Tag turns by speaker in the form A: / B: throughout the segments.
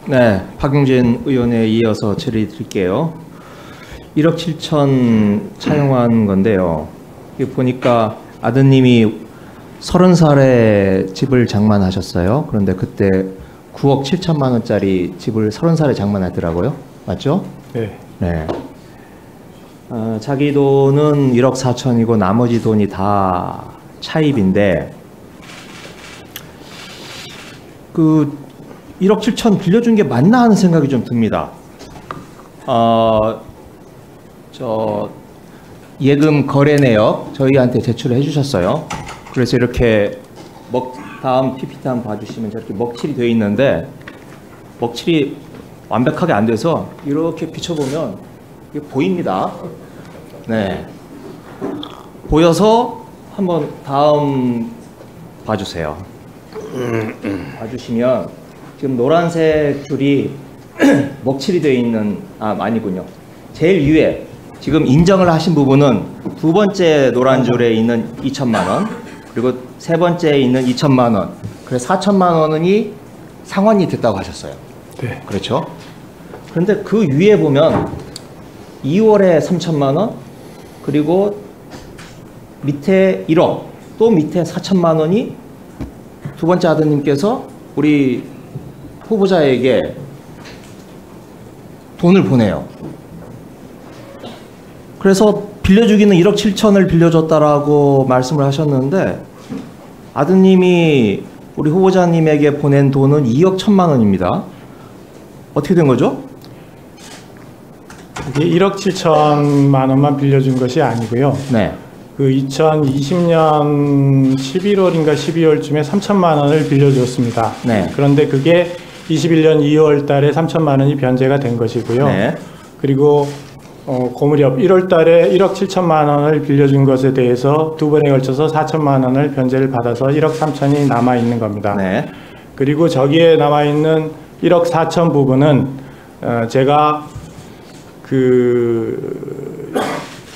A: 네, 박용진 의원에 이어서 질의 드릴게요. 1억 7천 차용한 건데요. 이게 보니까 아드님이 30살에 집을 장만하셨어요. 그런데 그때 9억 7천만 원짜리 집을 30살에 장만하더라고요. 맞죠?
B: 네.
A: 네. 자기 돈은 1억 4천이고 나머지 돈이 다 차입인데 그 1억 7천 빌려준 게 맞나 하는 생각이 좀 듭니다. 예금 거래 내역 저희한테 제출해 주셨어요. 그래서 이렇게 다음 PPT 한번 봐주시면 저렇게 먹칠이 되어 있는데 먹칠이 완벽하게 안 돼서 이렇게 비춰보면 이게 보입니다. 네, 보여서 한번 다음 봐주세요. 봐주시면 지금 노란색 줄이 먹칠이 되어 있는 아니군요. 제일 위에 지금 인정을 하신 부분은 두 번째 노란 줄에 있는 2천만 원 그리고 세 번째에 있는 2천만 원 그래서 4천만 원이 상환이 됐다고 하셨어요.
B: 네.
A: 그렇죠? 그런데 그 위에 보면 2월에 3천만 원 그리고 밑에 1억 또 밑에 4천만 원이 두 번째 아드님께서 우리 후보자에게 돈을 보내요. 그래서 빌려주기는 1억 7천을 빌려줬다라고 말씀을 하셨는데 아드님이 우리 후보자님에게 보낸 돈은 2억 1천만 원입니다. 어떻게 된 거죠?
B: 이게 1억 7천만 원만 빌려준 것이 아니고요.
A: 네.
B: 그 2020년 11월인가 12월쯤에 3천만 원을 빌려줬습니다.
A: 네.
B: 그런데 그게 21년 2월 달에 3천만 원이 변제가 된 것이고요.
A: 네.
B: 그리고 그 무렵 1월 달에 1억 7천만 원을 빌려준 것에 대해서 두 번에 걸쳐서 4천만 원을 변제를 받아서 1억 3천이 남아 있는 겁니다.
A: 네.
B: 그리고 저기에 남아 있는 1억 4천 부분은 제가 그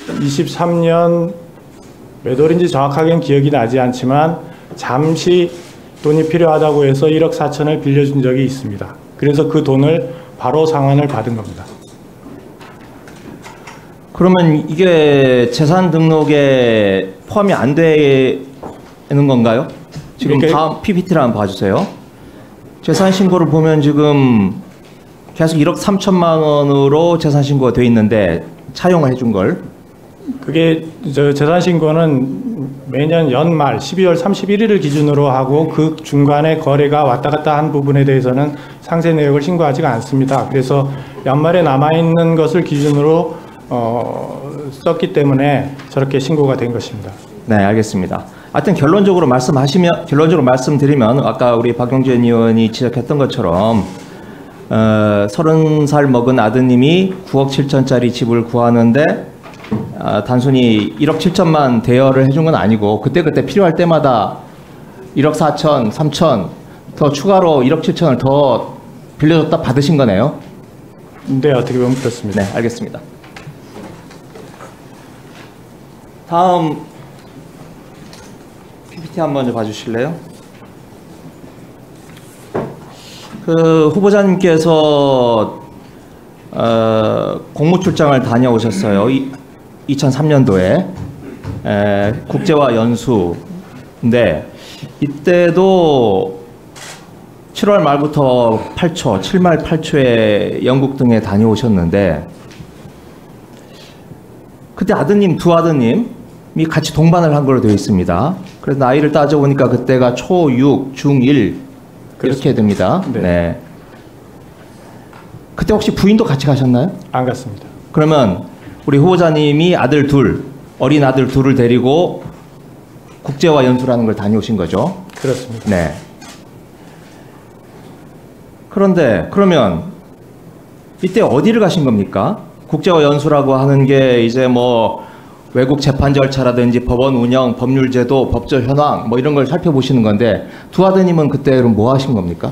B: 23년 몇 월인지 정확하게는 기억이 나지 않지만 잠시 돈이 필요하다고 해서 1억 4천을 빌려준 적이 있습니다. 그래서 그 돈을 바로 상환을 받은 겁니다.
A: 그러면 이게 재산 등록에 포함이 안 되는 건가요? 지금 다음 PPT를 한번 봐주세요. 재산 신고를 보면 지금 계속 1억 3천만 원으로 재산 신고가 돼 있는데 차용을 해준 걸.
B: 그게 재산 신고는 매년 연말 12월 31일을 기준으로 하고 그 중간에 거래가 왔다 갔다 한 부분에 대해서는 상세 내역을 신고하지가 않습니다. 그래서 연말에 남아있는 것을 기준으로 썼기 때문에 저렇게 신고가 된 것입니다.
A: 네, 알겠습니다. 하여튼 결론적으로 말씀드리면 아까 우리 박용진 의원이 지적했던 것처럼 30살 먹은 아드님이 9억 7천짜리 집을 구하는데 단순히 1억 7천만 대여를 해준 건 아니고 그때그때 필요할 때마다 1억 4천, 3천 더 추가로 1억 7천을 더 빌려줬다 받으신 거네요?
B: 네, 어떻게 보면 그렇습니다.
A: 네, 알겠습니다. 다음 PPT 한번 봐주실래요? 그 후보자님께서 공무 출장을 다녀오셨어요. 2003년도에 국제화 연수인데 이때도 7월 말부터 8초, 7말 8초에 영국 등에 다녀오셨는데 그때 두 아드님이 같이 동반을 한 걸로 되어 있습니다. 그래서 나이를 따져보니까 그때가 초6, 중1 이렇게 됩니다.
B: 네.
A: 네. 그때 혹시 부인도 같이 가셨나요?
B: 안 갔습니다.
A: 그러면 우리 후보자님이 어린 아들 둘을 데리고 국제화 연수라는 걸 다녀오신 거죠?
B: 그렇습니다.
A: 네. 그런데 그러면 이때 어디를 가신 겁니까? 국제화 연수라고 하는 게 이제 뭐 외국 재판 절차라든지 법원 운영, 법률 제도, 법적 현황 뭐 이런 걸 살펴보시는 건데 두 아드님은 그때 그럼 뭐 하신 겁니까?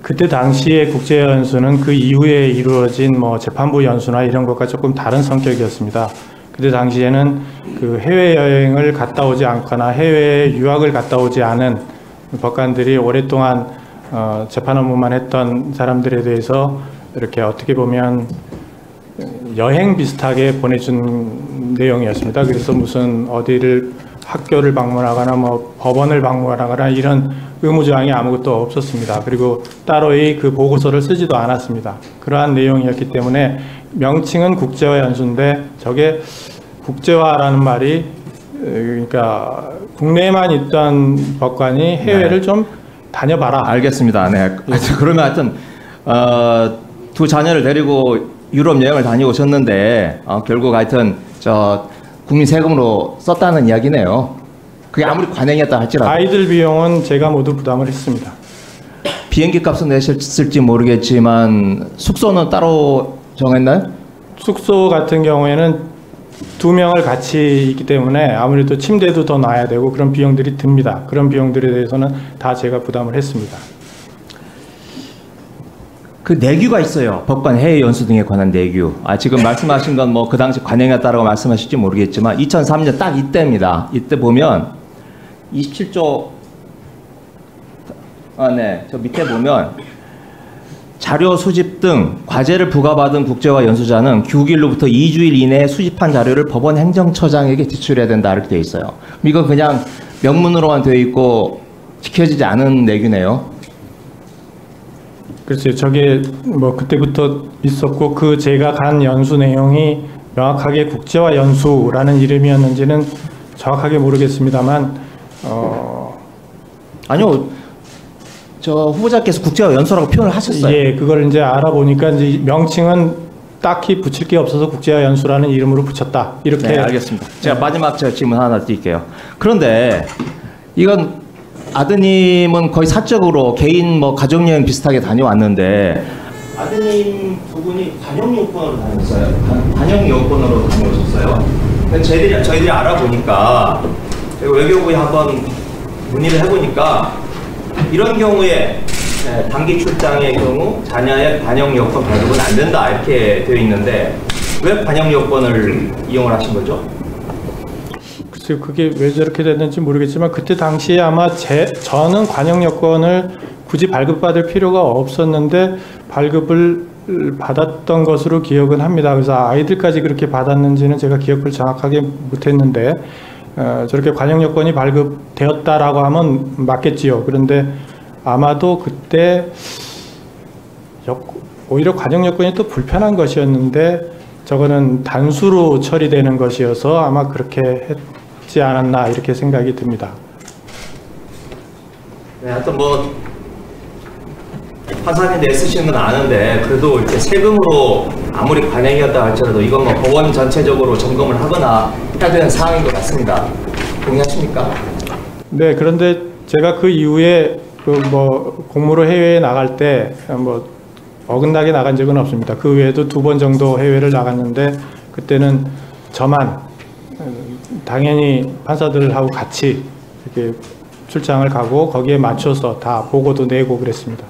B: 그때 당시에 국제연수는 그 이후에 이루어진 뭐 재판부 연수나 이런 것과 조금 다른 성격이었습니다. 그때 당시에는 그 해외여행을 갔다 오지 않거나 해외 유학을 갔다 오지 않은 법관들이 오랫동안 재판 업무만 했던 사람들에 대해서 이렇게 어떻게 보면 여행 비슷하게 보내준 내용이었습니다. 그래서 무슨 어디를 학교를 방문하거나 뭐 법원을 방문하거나 이런 의무조항이 아무것도 없었습니다. 그리고 따로의 그 보고서를 쓰지도 않았습니다. 그러한 내용이었기 때문에 명칭은 국제화 연수인데 저게 국제화라는 말이 그러니까 국내에만 있던 법관이 해외를 좀 다녀봐라.
A: 알겠습니다. 네. 하여튼 그러면 하여튼 두 자녀를 데리고 유럽 여행을 다녀오셨는데 결국 하여튼 국민 세금으로 썼다는 이야기네요. 그게 아무리 관행이었다 할지라도.
B: 아이들 비용은 제가 모두 부담을 했습니다.
A: 비행기 값은 내셨을지 모르겠지만 숙소는 따로 정했나요?
B: 숙소 같은 경우에는 2명을 같이 있기 때문에 아무래도 침대도 더 놔야 되고 그런 비용들이 듭니다. 그런 비용들에 대해서는 다 제가 부담을 했습니다.
A: 그 내규가 있어요. 법관 해외 연수 등에 관한 내규. 지금 말씀하신 건 뭐 그 당시 관행이었다라고 말씀하실지 모르겠지만 2003년 딱 이때입니다. 이때 보면 27조 네, 저 밑에 보면 자료 수집 등 과제를 부과받은 국제화 연수자는 규기일로부터 2주일 이내에 수집한 자료를 법원 행정처장에게 제출해야 된다 이렇게 되어 있어요. 이건 그냥 명문으로만 되어 있고 지켜지지 않은 내규네요.
B: 글쎄요, 저게 뭐 그때부터 있었고 그 제가 간 연수 내용이 명확하게 국제화 연수라는 이름이었는지는 정확하게 모르겠습니다만
A: 아니요, 저 후보자께서 국제화 연수라고 표현을 하셨어요.
B: 예, 그걸 이제 알아보니까 이제 명칭은 딱히 붙일 게 없어서 국제화 연수라는 이름으로 붙였다. 이렇게.
A: 네, 알겠습니다. 제가 마지막 질문 하나 드릴게요. 그런데 이건 아드님은 거의 사적으로 개인 뭐 가족여행 비슷하게 다녀왔는데 아드님 두 분이 관용요건으로 다녔어요. 관용요건으로 다녀오셨어요. 근데 저희들이 알아보니까 외교부에 한번 문의를 해보니까 이런 경우에 단기 출장의 경우 자녀의 관용요건 발급은 안 된다 이렇게 되어 있는데 왜 관용요건을 이용을 하신 거죠?
B: 글쎄요, 그게 왜 저렇게 됐는지 모르겠지만 그때 당시에 아마 저는 관용 여건을 굳이 발급받을 필요가 없었는데 발급을 받았던 것으로 기억은 합니다. 그래서 아이들까지 그렇게 받았는지는 제가 기억을 정확하게 못했는데 저렇게 관용 여건이 발급되었다라고 하면 맞겠지요. 그런데 아마도 그때 오히려 관용 여건이 또 불편한 것이었는데 저거는 단수로 처리되는 것이어서 아마 그렇게 했지 않았나 이렇게 생각이 듭니다.
A: 네, 하여튼 뭐 판사님 내쓰시는 건 아는데 그래도 이렇게 세금으로 아무리 관행이었다 할지라도 이건 뭐 법원 전체적으로 점검을 하거나 해야 되는 사항인 것 같습니다. 동의하십니까?
B: 네, 그런데 제가 그 이후에 그 뭐 공무로 해외에 나갈 때 뭐 어긋나게 나간 적은 없습니다. 그 외에도 2번 정도 해외를 나갔는데 그때는 저만 당연히 판사들하고 같이 이렇게 출장을 가고 거기에 맞춰서 다 보고도 내고 그랬습니다.